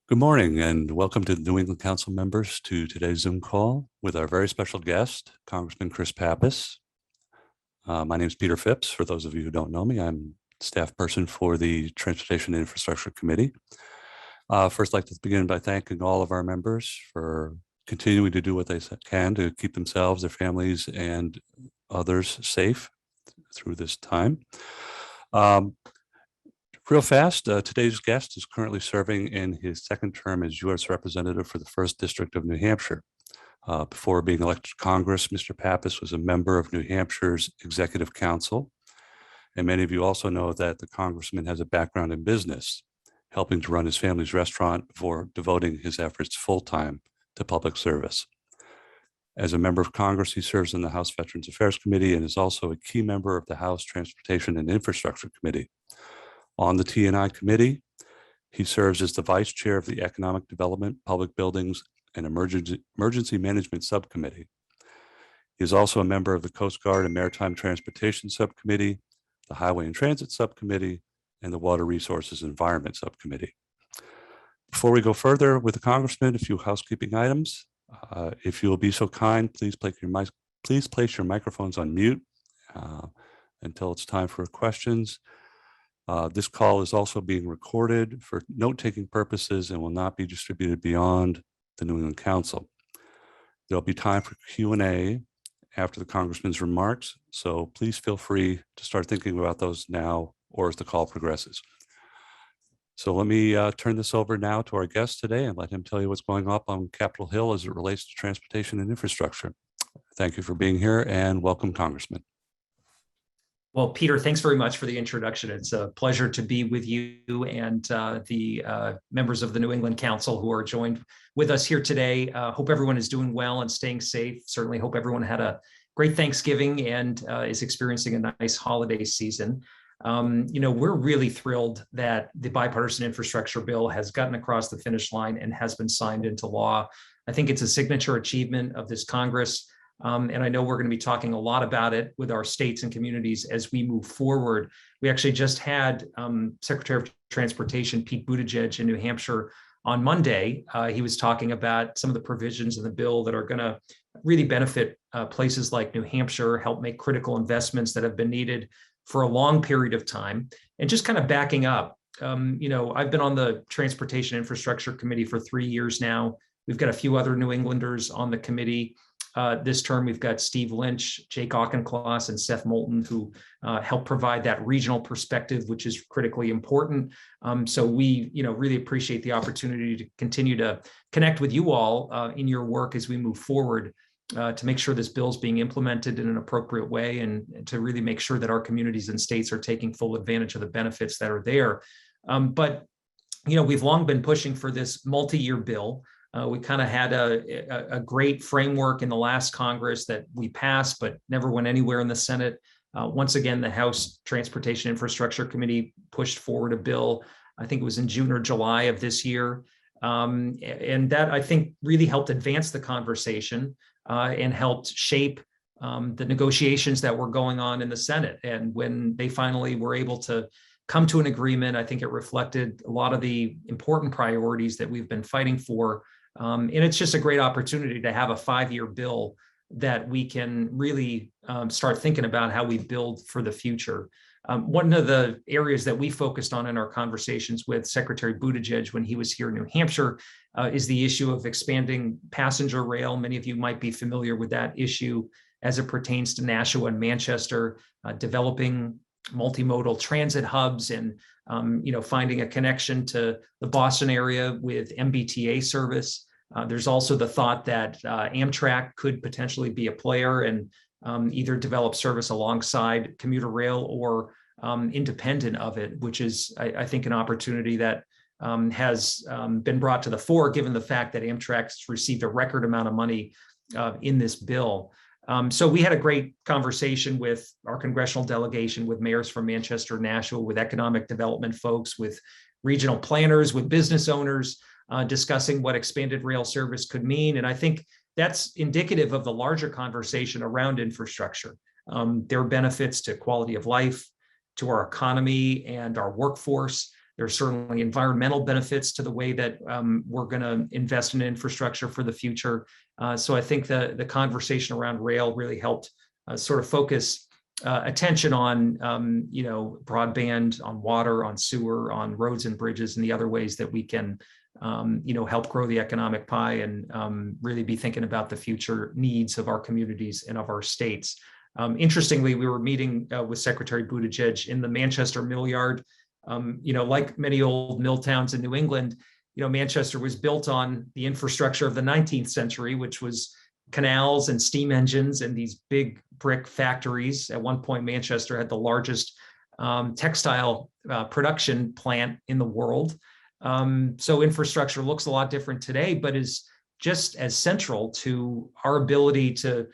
Good morning and welcome to the New England Council members to today's Zoom call with our very special guest, Congressman Chris Pappas. My name is Peter Phipps. For those of you who don't know me, I'm staff person for the Transportation and Infrastructure Committee. First, I'd like to begin by thanking all of our members for continuing to do what they can to keep themselves, their families, and others safe through this time. Real fast, today's guest is currently serving in his second term as U.S. Representative for the 1st District of New Hampshire. Before being elected to Congress, Mr. Pappas was a member of New Hampshire's Executive Council. And many of you also know that the Congressman has a background in business, helping to run his family's restaurant before devoting his efforts full-time to public service. As a member of Congress, he serves in the House Veterans Affairs Committee and is also a key member of the House Transportation and Infrastructure Committee. On the T&I Committee, he serves as the Vice Chair of the Economic Development, Public Buildings, and Emergency Management Subcommittee. He is also a member of the Coast Guard and Maritime Transportation Subcommittee, the Highway and Transit Subcommittee, and the Water Resources and Environment Subcommittee. Before we go further with the Congressman, a few housekeeping items. If you will be so kind, please place your microphones on mute until it's time for questions. This call is also being recorded for note-taking purposes and will not be distributed beyond the New England Council. There'll be time for Q&A after the Congressman's remarks, so please feel free to start thinking about those now or as the call progresses. So let me turn this over now to our guest today and let him tell you what's going up on Capitol Hill as it relates to transportation and infrastructure. Thank you for being here and welcome, Congressman. Well, Peter, thanks very much for the introduction. It's a pleasure to be with you and the members of the New England Council who are joined with us here today. Hope everyone is doing well and staying safe. Certainly hope everyone had a great Thanksgiving and is experiencing a nice holiday season. We're really thrilled that the bipartisan infrastructure bill has gotten across the finish line and has been signed into law. I think it's a signature achievement of this Congress. And I know we're going to be talking a lot about it with our states and communities as we move forward. We actually just had Secretary of Transportation Pete Buttigieg in New Hampshire on Monday. He was talking about some of the provisions in the bill that are going to really benefit places like New Hampshire, help make critical investments that have been needed for a long period of time. And just kind of backing up, I've been on the Transportation Infrastructure Committee for 3 years now. We've got a few other New Englanders on the committee. This term, we've got Steve Lynch, Jake Auchincloss, and Seth Moulton, who help provide that regional perspective, which is critically important. So we, really appreciate the opportunity to continue to connect with you all in your work as we move forward to make sure this bill is being implemented in an appropriate way and to really make sure that our communities and states are taking full advantage of the benefits that are there. But we've long been pushing for this multi-year bill. We kind of had a great framework in the last Congress that we passed, but never went anywhere in the Senate. Once again, the House Transportation Infrastructure Committee pushed forward a bill. I think it was in June or July of this year. And that, I think, really helped advance the conversation and helped shape the negotiations that were going on in the Senate. And when they finally were able to come to an agreement, I think it reflected a lot of the important priorities that we've been fighting for. And it's just a great opportunity to have a 5-year bill that we can really start thinking about how we build for the future. One of the areas that we focused on in our conversations with Secretary Buttigieg when he was here in New Hampshire is the issue of expanding passenger rail. Many of you might be familiar with that issue as it pertains to Nashua and Manchester, developing multimodal transit hubs and finding a connection to the Boston area with MBTA service. There's also the thought that Amtrak could potentially be a player and either develop service alongside commuter rail or independent of it, which is, I think, an opportunity that has been brought to the fore, given the fact that Amtrak's received a record amount of money in this bill. So we had a great conversation with our congressional delegation, with mayors from Manchester, Nashua, with economic development folks, with regional planners, with business owners, discussing what expanded rail service could mean. And I think that's indicative of the larger conversation around infrastructure. There are benefits to quality of life, to our economy and our workforce. There are certainly environmental benefits to the way that we're going to invest in infrastructure for the future. So I think the conversation around rail really helped sort of focus attention on broadband, on water, on sewer, on roads and bridges, and the other ways that we can help grow the economic pie and really be thinking about the future needs of our communities and of our states. Interestingly, we were meeting with Secretary Buttigieg in the Manchester Mill Yard. Like many old mill towns in New England, Manchester was built on the infrastructure of the 19th century, which was canals and steam engines and these big brick factories. At one point, Manchester had the largest textile production plant in the world. So infrastructure looks a lot different today, but is just as central to our ability to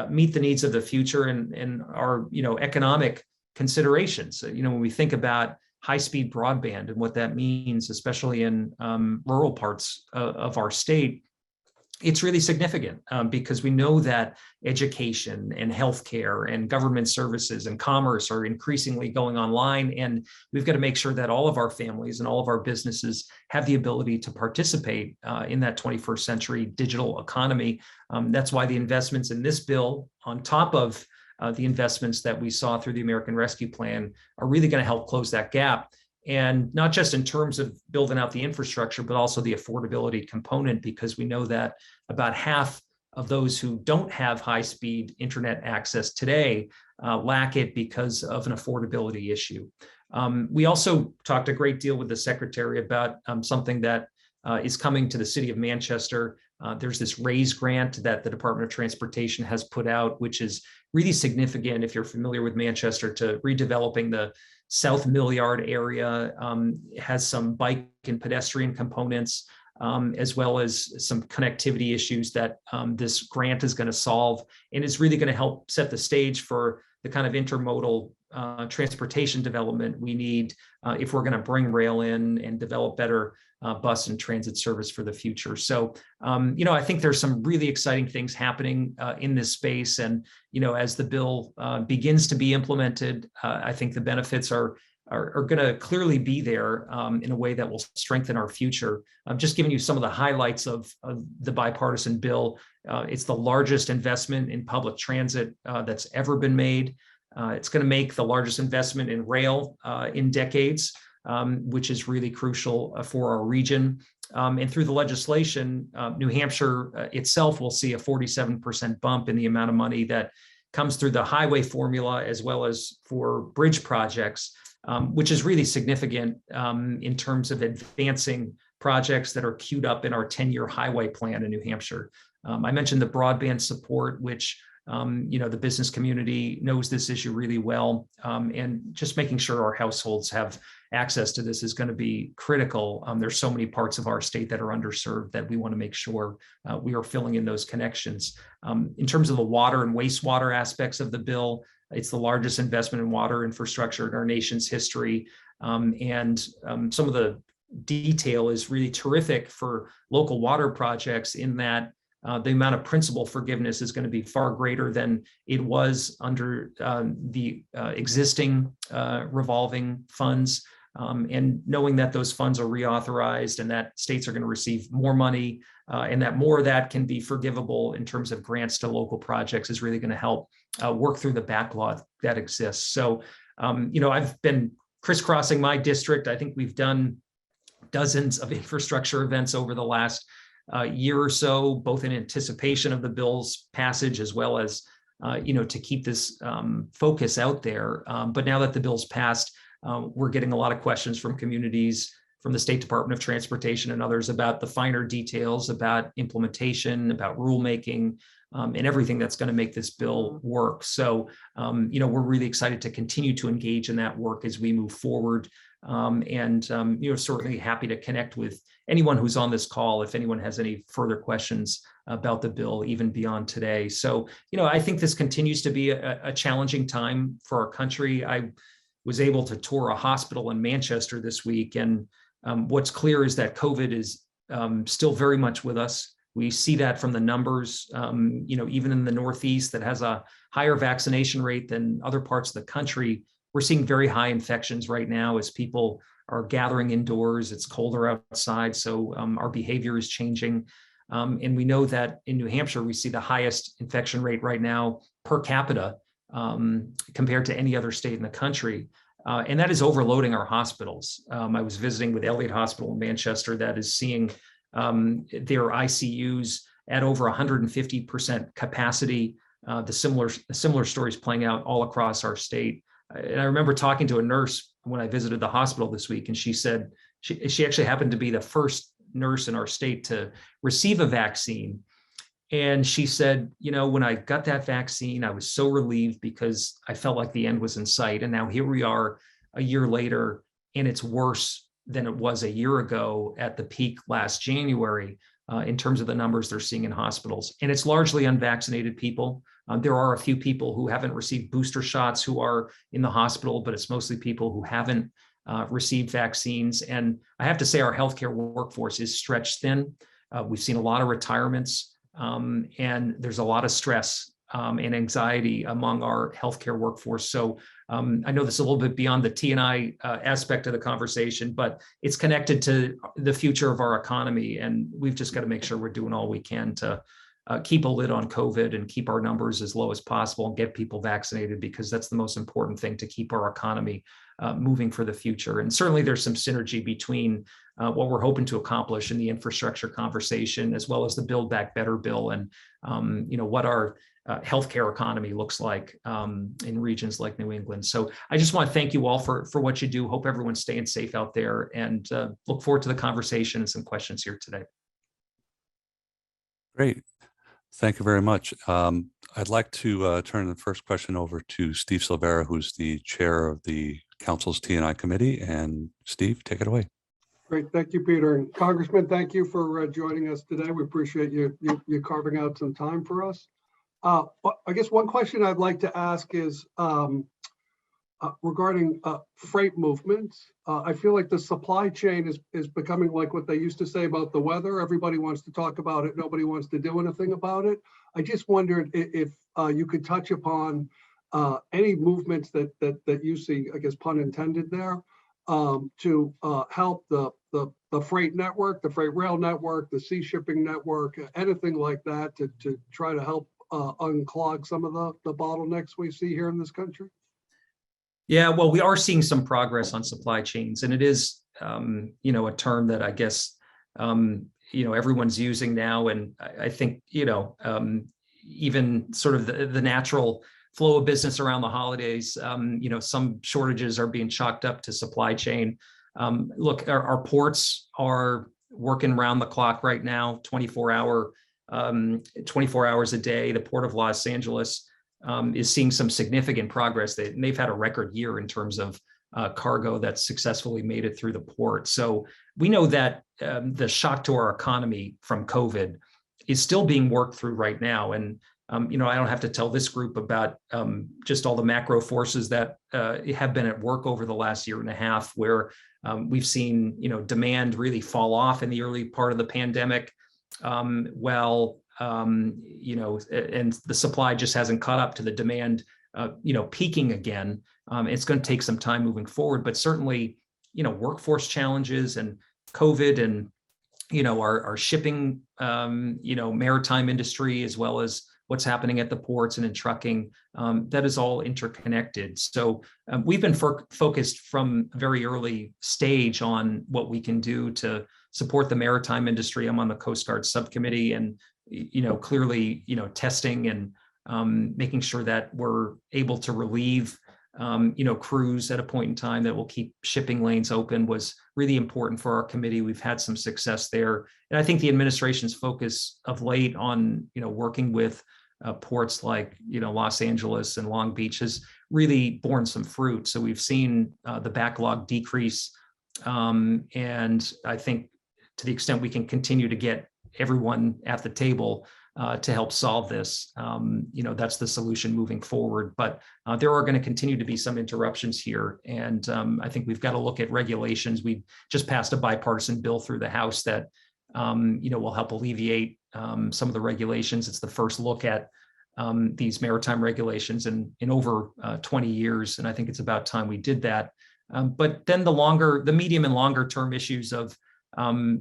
meet the needs of the future and our economic considerations. When we think about high-speed broadband and what that means, especially in rural parts of our state, it's really significant because we know that education and healthcare and government services and commerce are increasingly going online. And we've got to make sure that all of our families and all of our businesses have the ability to participate in that 21st century digital economy. That's why the investments in this bill, on top of the investments that we saw through the American Rescue Plan, are really going to help close that gap. And not just in terms of building out the infrastructure, but also the affordability component, because we know that about half of those who don't have high-speed internet access today lack it because of an affordability issue. We also talked a great deal with the Secretary about something that is coming to the city of Manchester. There's this RAISE grant that the Department of Transportation has put out, which is really significant, if you're familiar with Manchester, to redeveloping the South Mill Yard area. Has some bike and pedestrian components, as well as some connectivity issues that this grant is going to solve, and is really going to help set the stage for the kind of intermodal transportation development we need if we're going to bring rail in and develop better bus and transit service for the future. So, I think there's some really exciting things happening in this space. And, as the bill begins to be implemented, I think the benefits are going to clearly be there in a way that will strengthen our future. I'm just giving you some of the highlights of the bipartisan bill. It's the largest investment in public transit that's ever been made. It's going to make the largest investment in rail in decades, which is really crucial for our region. And through the legislation, New Hampshire itself will see a 47% bump in the amount of money that comes through the highway formula, as well as for bridge projects, which is really significant in terms of advancing projects that are queued up in our 10-year highway plan in New Hampshire. I mentioned the broadband support, which the business community knows this issue really well, and just making sure our households have access to this is going to be critical. There's so many parts of our state that are underserved that we want to make sure we are filling in those connections. In terms of the water and wastewater aspects of the bill, it's the largest investment in water infrastructure in our nation's history. And some of the detail is really terrific for local water projects in that the amount of principal forgiveness is going to be far greater than it was under the existing revolving funds. And knowing that those funds are reauthorized and that states are going to receive more money and that more of that can be forgivable in terms of grants to local projects is really going to help work through the backlog that exists. So, I've been crisscrossing my district. I think we've done dozens of infrastructure events over the last year or so, both in anticipation of the bill's passage, as well as, to keep this focus out there. But now that the bill's passed, we're getting a lot of questions from communities, from the State Department of Transportation and others about the finer details, about implementation, about rulemaking, and everything that's going to make this bill work. So, we're really excited to continue to engage in that work as we move forward. And certainly happy to connect with anyone who's on this call if anyone has any further questions about the bill, even beyond today. So, I think this continues to be a challenging time for our country. I was able to tour a hospital in Manchester this week, and what's clear is that COVID is still very much with us. We see that from the numbers, even in the Northeast that has a higher vaccination rate than other parts of the country. We're seeing very high infections right now as people are gathering indoors. It's colder outside, so our behavior is changing. And we know that in New Hampshire, we see the highest infection rate right now per capita compared to any other state in the country. And that is overloading our hospitals. I was visiting with Elliott Hospital in Manchester that is seeing their ICUs at over 150% capacity. The similar stories playing out all across our state. And I remember talking to a nurse when I visited the hospital this week, and she said she actually happened to be the first nurse in our state to receive a vaccine. And she said, you know, when I got that vaccine, I was so relieved because I felt like the end was in sight. And now here we are a year later, and it's worse than it was a year ago at the peak last January in terms of the numbers they're seeing in hospitals. And it's largely unvaccinated people. There are a few people who haven't received booster shots who are in the hospital, but it's mostly people who haven't received vaccines. And I have to say our healthcare workforce is stretched thin. We've seen a lot of retirements. And there's a lot of stress and anxiety among our healthcare workforce. So I know this is a little bit beyond the T&I aspect of the conversation, but it's connected to the future of our economy. And we've just got to make sure we're doing all we can to keep a lid on COVID and keep our numbers as low as possible and get people vaccinated, because that's the most important thing to keep our economy moving for the future. And certainly there's some synergy between what we're hoping to accomplish in the infrastructure conversation, as well as the Build Back Better bill, and what our healthcare economy looks like in regions like New England. So I just want to thank you all for what you do. Hope everyone's staying safe out there, and look forward to the conversation and some questions here today. Great. Thank you very much. I'd like to turn the first question over to Steve Silvera, who's the chair of the Council's T&I committee. And Steve, take it away. Great. Thank you, Peter. And Congressman, thank you for joining us today. We appreciate you carving out some time for us. I guess one question I'd like to ask is regarding freight movements. I feel like the supply chain is becoming like what they used to say about the weather. Everybody wants to talk about it. Nobody wants to do anything about it. I just wondered if you could touch upon any movements that you see, I guess pun intended there, to help the freight network, the freight rail network, the sea shipping network, anything like that to try to help unclog some of the bottlenecks we see here in this country? Yeah, well, we are seeing some progress on supply chains, and it is, a term that I guess, everyone's using now. And I think, even sort of the natural flow of business around the holidays, some shortages are being chalked up to supply chain. Look, our ports are working around the clock right now, 24 hours a day. The Port of Los Angeles is seeing some significant progress. They've had a record year in terms of cargo that's successfully made it through the port. So we know that the shock to our economy from COVID is still being worked through right now. And I don't have to tell this group about just all the macro forces that have been at work over the last year and a half, where we've seen, demand really fall off in the early part of the pandemic. And the supply just hasn't caught up to the demand, peaking again. It's going to take some time moving forward, but certainly, workforce challenges and COVID and, our shipping, maritime industry, as well as what's happening at the ports and in trucking, that is all interconnected. So we've been focused from a very early stage on what we can do to support the maritime industry. I'm on the Coast Guard subcommittee, and clearly, testing and making sure that we're able to relieve, crews at a point in time that will keep shipping lanes open was really important for our committee. We've had some success there. And I think the administration's focus of late on, working with ports like, Los Angeles and Long Beach has really borne some fruit. So we've seen the backlog decrease. And I think to the extent we can continue to get everyone at the table to help solve this, that's the solution moving forward. But there are going to continue to be some interruptions here. And I think we've got to look at regulations. We just passed a bipartisan bill through the House that, will help alleviate some of the regulations. It's the first look at these maritime regulations in over 20 years. And I think it's about time we did that. But then the medium and longer term issues of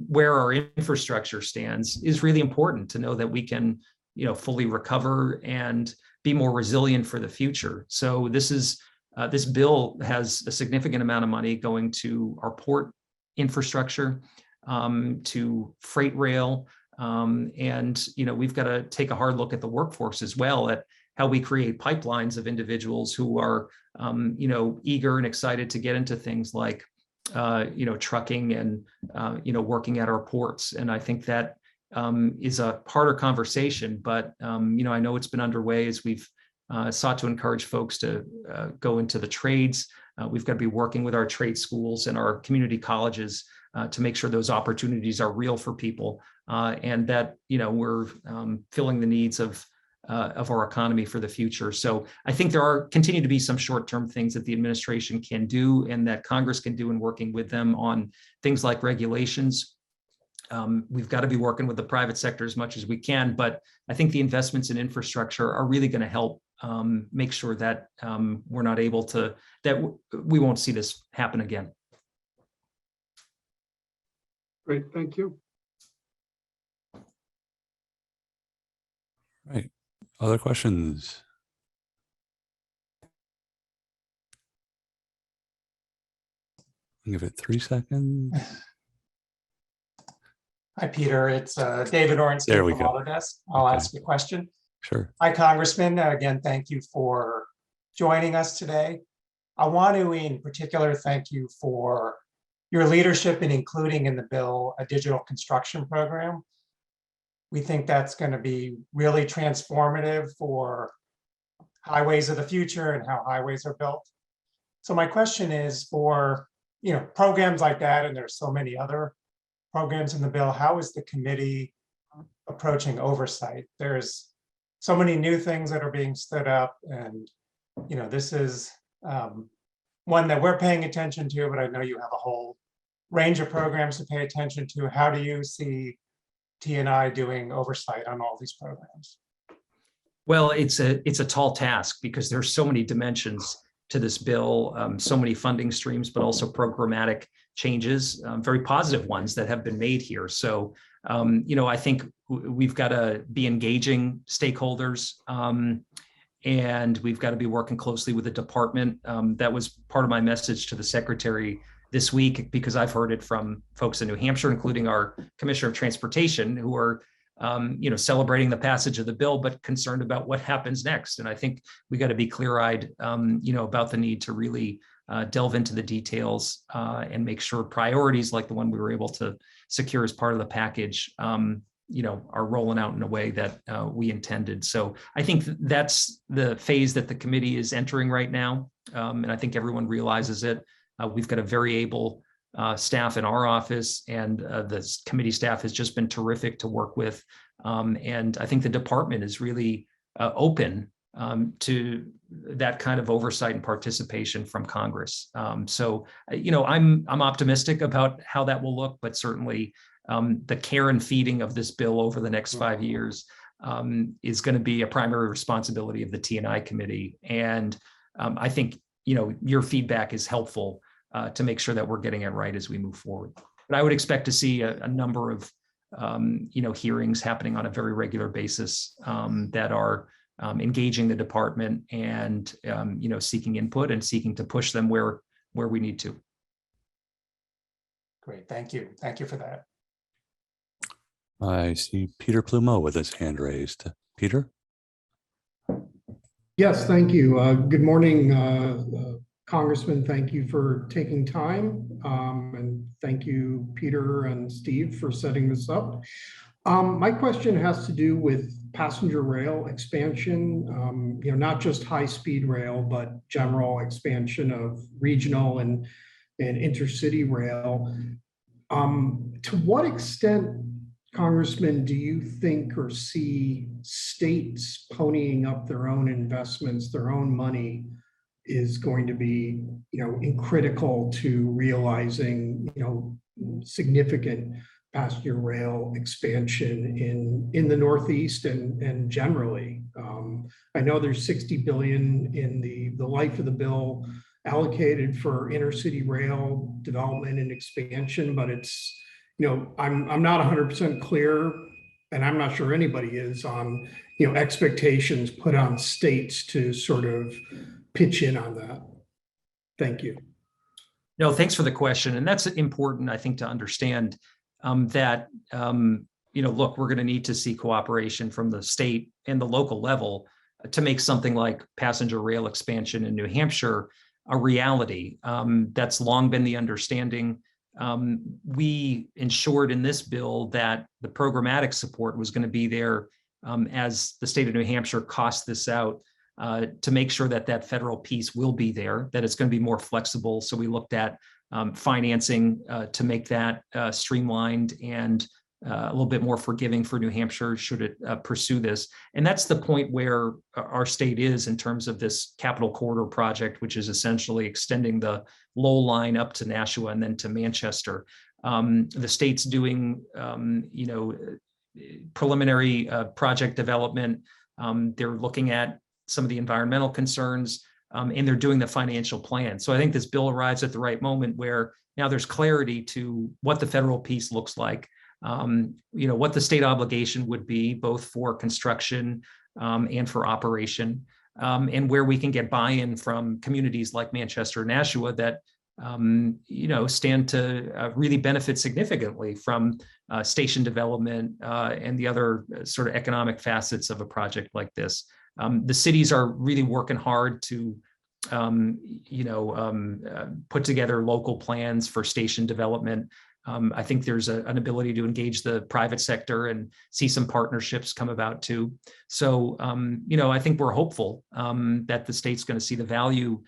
where our infrastructure stands is really important to know that we can, fully recover and be more resilient for the future. So this bill has a significant amount of money going to our port infrastructure, to freight rail, and we've got to take a hard look at the workforce as well, at how we create pipelines of individuals who are eager and excited to get into things like trucking and working at our ports. And I think that is a harder conversation, but I know it's been underway as we've sought to encourage folks to go into the trades. We've got to be working with our trade schools and our community colleges to make sure those opportunities are real for people, and that we're filling the needs of our economy for the future. So I think there continue to be some short-term things that the administration can do and that Congress can do in working with them on things like regulations. We've got to be working with the private sector as much as we can, but I think the investments in infrastructure are really going to help make sure that we're not able to, that we won't see this happen again. Great, thank you. Right. Other questions? Give it 3 seconds. Hi, Peter. It's David Ornstein There we from go. Autodesk. I'll Okay. ask a question. Sure. Hi, Congressman. Again, thank you for joining us today. I want to, in particular, thank you for your leadership in including in the bill a digital construction program. We think that's going to be really transformative for highways of the future and how highways are built. So my question is, for programs like that, and there's so many other programs in the bill, how is the committee approaching oversight? There's so many new things that are being stood up, and this is one that we're paying attention to, but I know you have a whole range of programs to pay attention to. How do you see T&I doing oversight on all these programs? Well, it's a tall task because there's so many dimensions to this bill, so many funding streams, but also programmatic changes, very positive ones that have been made here. So, I think we've got to be engaging stakeholders, and we've got to be working closely with the department. That was part of my message to the secretary this week, because I've heard it from folks in New Hampshire, including our Commissioner of Transportation, who are celebrating the passage of the bill, but concerned about what happens next. And I think we got to be clear-eyed, about the need to really delve into the details and make sure priorities like the one we were able to secure as part of the package, are rolling out in a way that we intended. So I think that's the phase that the committee is entering right now. And I think everyone realizes it. We've got a very able staff in our office, and the committee staff has just been terrific to work with. And I think the department is really open to that kind of oversight and participation from Congress. So, I'm optimistic about how that will look, but certainly the care and feeding of this bill over the next 5 years is going to be a primary responsibility of the T&I committee. And I think, your feedback is helpful to make sure that we're getting it right as we move forward. But I would expect to see a number of, hearings happening on a very regular basis that are engaging the department and, seeking input and seeking to push them where we need to. Great, thank you. Thank you for that. I see Peter Plumeau with his hand raised. Peter? Yes, thank you. Good morning, Congressman. Thank you for taking time. And thank you, Peter and Steve, for setting this up. My question has to do with passenger rail expansion, not just high-speed rail, but general expansion of regional and intercity rail. To what extent, Congressman, do you think or see states ponying up their own investments, their own money, is going to be, critical to realizing, significant passenger rail expansion in the Northeast and generally? I know there's $60 billion in the life of the bill allocated for intercity rail development and expansion, but it's, I'm not 100% clear, and I'm not sure anybody is on, expectations put on states to sort of pitch in on that. Thank you. No, thanks for the question. And that's important, I think, to understand that, look, we're going to need to see cooperation from the state and the local level to make something like passenger rail expansion in New Hampshire a reality. That's long been the understanding. We ensured in this bill that the programmatic support was going to be there as the state of New Hampshire costs this out to make sure that that federal piece will be there, that it's going to be more flexible. So we looked at financing to make that streamlined and a little bit more forgiving for New Hampshire should it pursue this. And that's the point where our state is in terms of this capital corridor project, which is essentially extending the Lowell line up to Nashua and then to Manchester. The state's doing, preliminary project development. They're looking at some of the environmental concerns, and they're doing the financial plan. So I think this bill arrives at the right moment where now there's clarity to what the federal piece looks like, what the state obligation would be, both for construction and for operation, and where we can get buy-in from communities like Manchester and Nashua that stand to really benefit significantly from station development and the other sort of economic facets of a project like this. The cities are really working hard to, put together local plans for station development. I think there's an ability to engage the private sector and see some partnerships come about too. So, I think we're hopeful that the state's going to see the value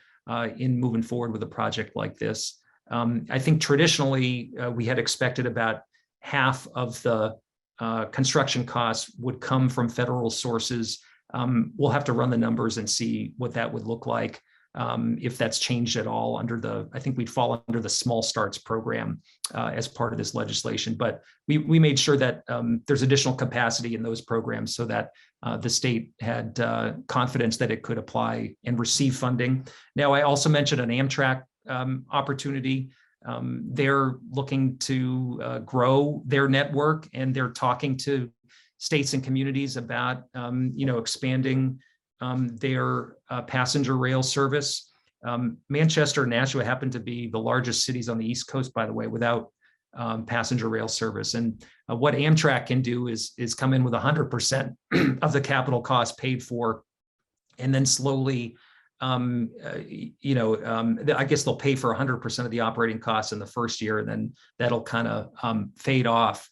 in moving forward with a project like this. I think traditionally we had expected about half of the construction costs would come from federal sources. We'll have to run the numbers and see what that would look like. If that's changed at all I think we'd fall under the Small Starts program as part of this legislation. But we made sure that there's additional capacity in those programs so that the state had confidence that it could apply and receive funding. Now, I also mentioned an Amtrak opportunity. They're looking to grow their network, and they're talking to states and communities about, expanding their passenger rail service. Manchester and Nashua happen to be the largest cities on the East Coast, by the way, without passenger rail service. And what Amtrak can do is come in with 100% of the capital cost paid for, and then slowly, I guess they'll pay for 100% of the operating costs in the first year, and then that'll kind of fade off.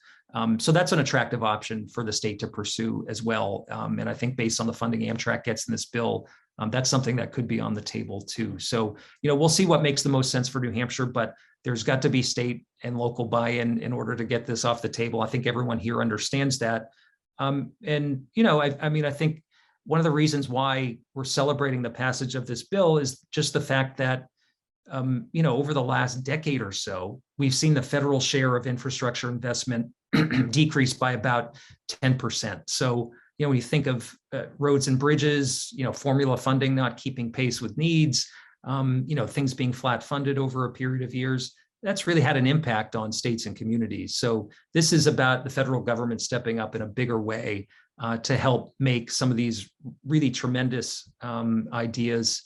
So that's an attractive option for the state to pursue as well. And I think based on the funding Amtrak gets in this bill, that's something that could be on the table too. So, we'll see what makes the most sense for New Hampshire, but there's got to be state and local buy-in in order to get this off the table. I think everyone here understands that. I think one of the reasons why we're celebrating the passage of this bill is just the fact that over the last decade or so, we've seen the federal share of infrastructure investment decrease by about 10%. So, when you think of roads and bridges, formula funding not keeping pace with needs, things being flat funded over a period of years, that's really had an impact on states and communities. So this is about the federal government stepping up in a bigger way to help make some of these really tremendous ideas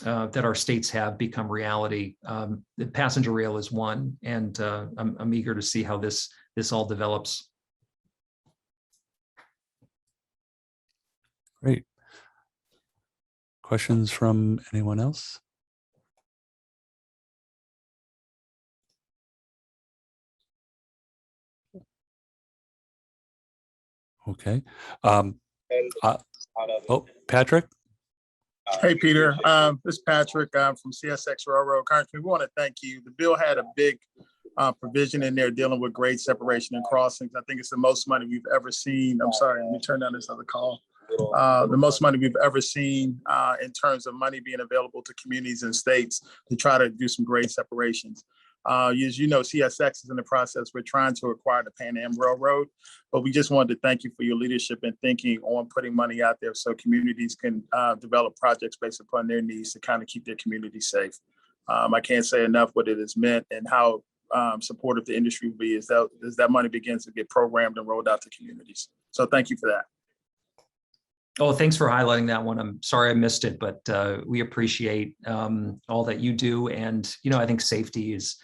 that our states have become reality. The passenger rail is one, and I'm eager to see how this all develops. Great. Questions from anyone else? Okay. Patrick? Hey, Peter. This is Patrick from CSX Railroad. Congressman, we want to thank you. The bill had a big provision in there dealing with grade separation and crossings. I think it's the most money we've ever seen. I'm sorry, let me turn down this other call. The most money we've ever seen in terms of money being available to communities and states to try to do some grade separations. As you know, CSX is in the process. We're trying to acquire the Pan Am Railroad, but we just wanted to thank you for your leadership and thinking on putting money out there so communities can develop projects based upon their needs to kind of keep their community safe. I can't say enough what it has meant and how supportive the industry will be as that money begins to get programmed and rolled out to communities. So thank you for that. Oh, thanks for highlighting that one. I'm sorry I missed it, but we appreciate all that you do. And, I think safety is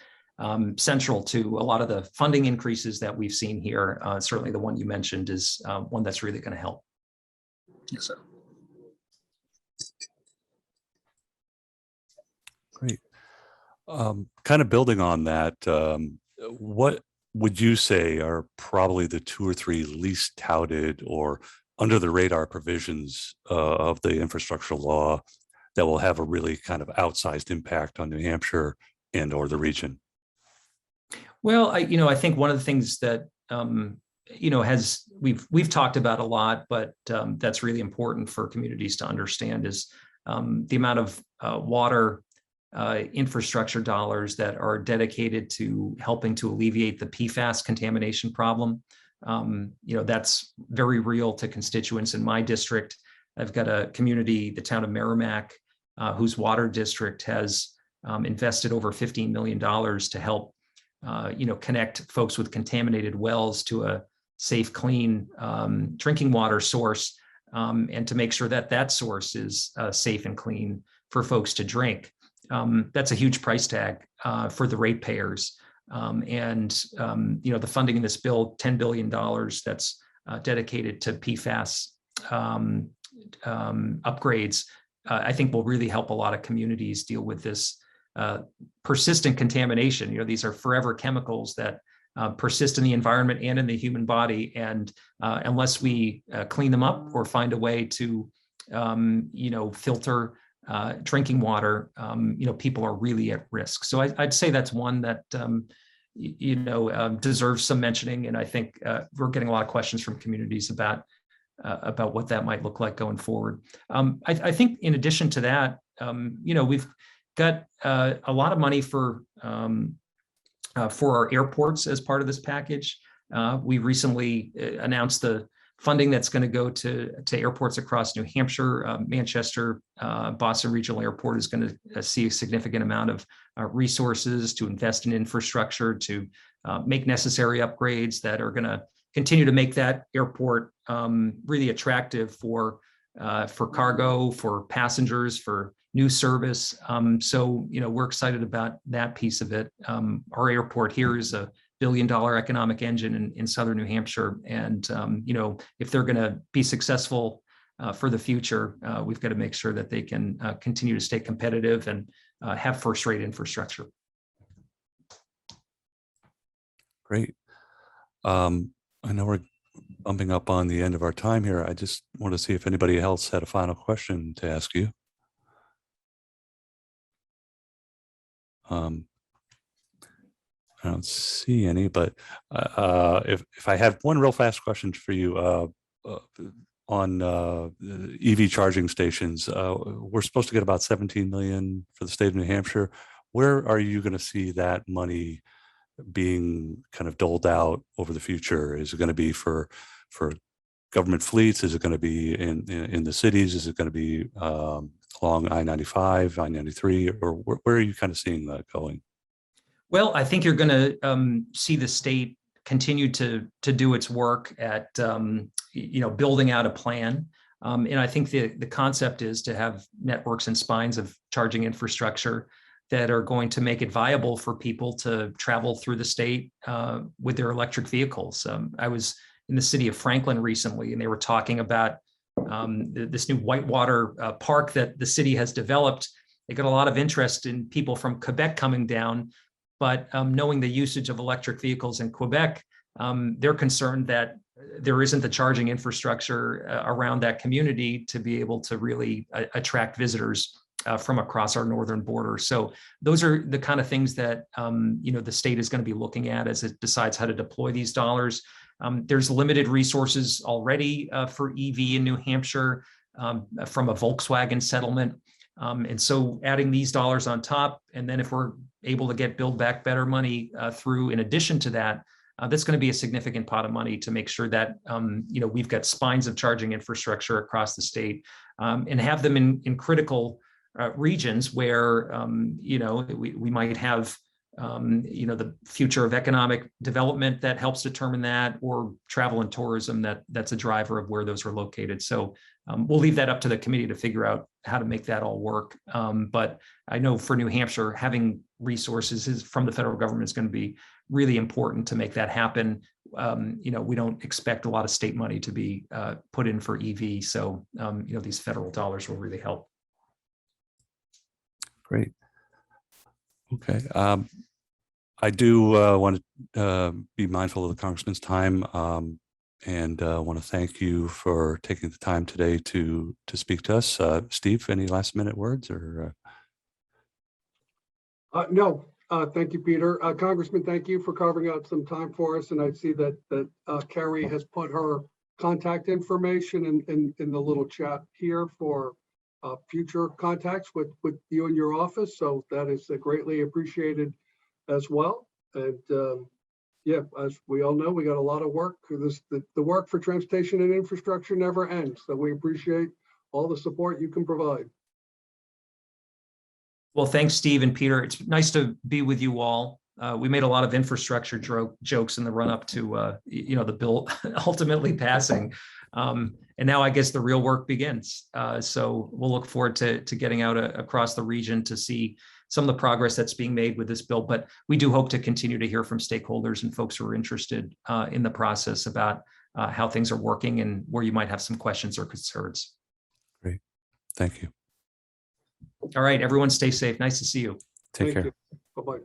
central to a lot of the funding increases that we've seen here. Certainly the one you mentioned is one that's really going to help. Yes, sir. Great. Kind of building on that, what would you say are probably the 2 or 3 least touted or under the radar provisions of the infrastructure law that will have a really kind of outsized impact on New Hampshire and or the region? Well, I think one of the things that we've talked about a lot, but that's really important for communities to understand is the amount of water infrastructure dollars that are dedicated to helping to alleviate the PFAS contamination problem. That's very real to constituents in my district. I've got a community, the town of Merrimack, whose water district has invested over $15 million to help, connect folks with contaminated wells to a safe, clean drinking water source, and to make sure that that source is safe and clean for folks to drink. That's a huge price tag for the ratepayers. The funding in this bill, $10 billion that's dedicated to PFAS upgrades, I think will really help a lot of communities deal with this persistent contamination. These are forever chemicals that persist in the environment and in the human body. And unless we clean them up or find a way to, filter drinking water, people are really at risk. So I'd say that's one that, deserves some mentioning. And I think we're getting a lot of questions from communities about what that might look like going forward. I think in addition to that, we've got a lot of money for our airports as part of this package. We recently announced the funding that's going to go to airports across New Hampshire. Manchester, Boston Regional Airport is going to see a significant amount of resources to invest in infrastructure, to make necessary upgrades that are going to continue to make that airport really attractive for cargo, for passengers, for new service. So, we're excited about that piece of it. Our airport here is a $1 billion economic engine in southern New Hampshire. And, if they're going to be successful for the future, we've got to make sure that they can continue to stay competitive and have first-rate infrastructure. Great. I know we're bumping up on the end of our time here. I just want to see if anybody else had a final question to ask you. I don't see any, but if I have one real fast question for you on EV charging stations, we're supposed to get about 17 million for the state of New Hampshire. Where are you going to see that money being kind of doled out over the future? Is it going to be for government fleets? Is it going to be in the cities? Is it going to be along I-95, I-93, or where are you kind of seeing that going? Well, I think you're going to see the state continue to do its work at building out a plan. And I think the concept is to have networks and spines of charging infrastructure that are going to make it viable for people to travel through the state with their electric vehicles. I was in the city of Franklin recently, and they were talking about this new whitewater park that the city has developed. They got a lot of interest in people from Quebec coming down, but knowing the usage of electric vehicles in Quebec, they're concerned that there isn't the charging infrastructure around that community to be able to really attract visitors from across our northern border. So those are the kind of things that the state is going to be looking at as it decides how to deploy these dollars. There's limited resources already for EV in New Hampshire from a Volkswagen settlement. And so adding these dollars on top, and then if we're able to get Build Back Better money through in addition to that, that's going to be a significant pot of money to make sure that we've got spines of charging infrastructure across the state and have them in critical regions where, we might have, the future of economic development that helps determine that, or travel and tourism that's a driver of where those are located. So we'll leave that up to the committee to figure out how to make that all work. But I know for New Hampshire, having resources from the federal government is going to be really important to make that happen. We don't expect a lot of state money to be put in for EV. So, these federal dollars will really help. Great. Okay. I do want to be mindful of the Congressman's time, and want to thank you for taking the time today to speak to us. Steve, any last minute words or? No, thank you, Peter. Congressman, thank you for carving out some time for us. And I see that Carrie has put her contact information in the little chat here for future contacts with you and your office. So that is greatly appreciated as well. And yeah, as we all know, we got a lot of work. The work for transportation and infrastructure never ends. So we appreciate all the support you can provide. Well, thanks, Steve and Peter. It's nice to be with you all. We made a lot of infrastructure jokes in the run up to, the bill ultimately passing. And now I guess the real work begins. So we'll look forward to getting out across the region to see some of the progress that's being made with this bill. But we do hope to continue to hear from stakeholders and folks who are interested in the process about how things are working and where you might have some questions or concerns. Great. Thank you. All right, everyone stay safe. Nice to see you. Take care. Bye-bye.